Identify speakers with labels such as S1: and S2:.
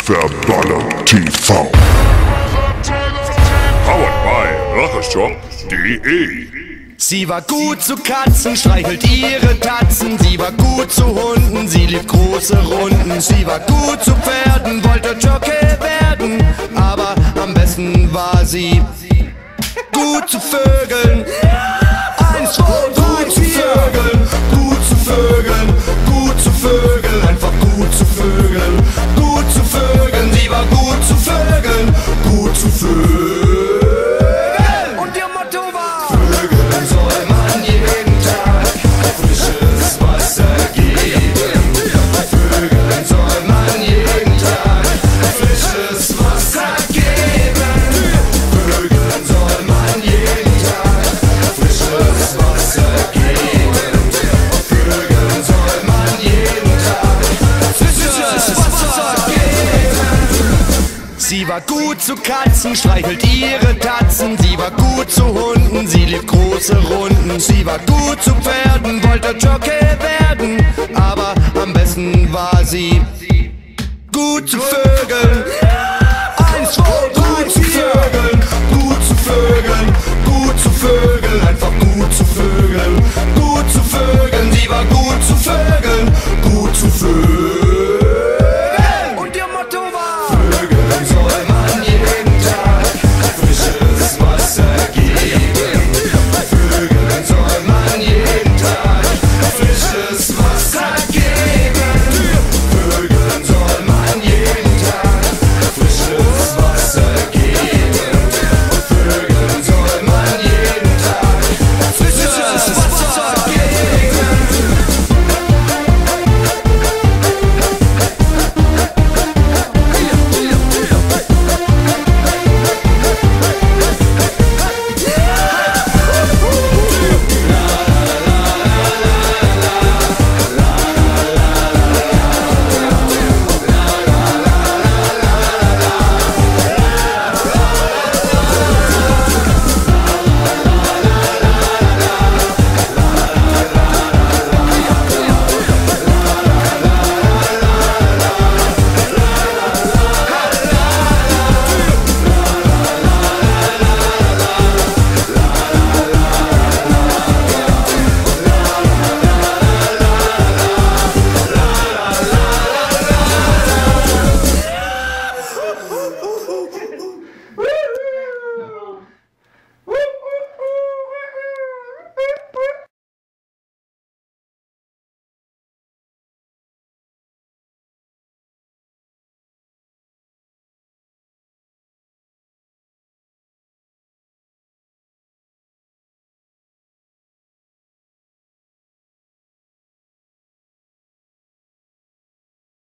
S1: Verballert TV. Powered by Racheshop.de.
S2: Sie war gut zu Katzen, streichelt ihre Tatzen. Sie war gut zu Hunden, sie lief große Runden. Sie war gut zu Pferden, wollte Jockey werden. Aber am besten war sie gut zu Vögeln. 1, 2, 3, 4. Gut zu Vögeln, gut zu Vögeln, einfach gut zu Vögeln. Gut zu Vögeln, sie war gut zu Vögeln, gut zu Vögeln. Und ihr Motto war: Vögeln soll man jeden Tag frisches Wasser geben. Vögeln soll man jeden Tag frisches Wasser geben. Vögeln soll man jeden Tag frisches Wasser geben. Vögeln soll man jeden Tag frisches Wasser geben. Sie war gut zu Katzen, streichelt ihre Tatzen. Sie war gut zu Hunden, sie lief große Runden. Sie war gut zu Pferden, wollte Jockey werden. Aber am besten war sie gut zu Vögeln. 1, 2, 3, 4. Gut zu Vögeln, gut zu Vögeln, einfach gut zu Vögeln. Gut zu Vögeln, sie war gut zu Vögeln.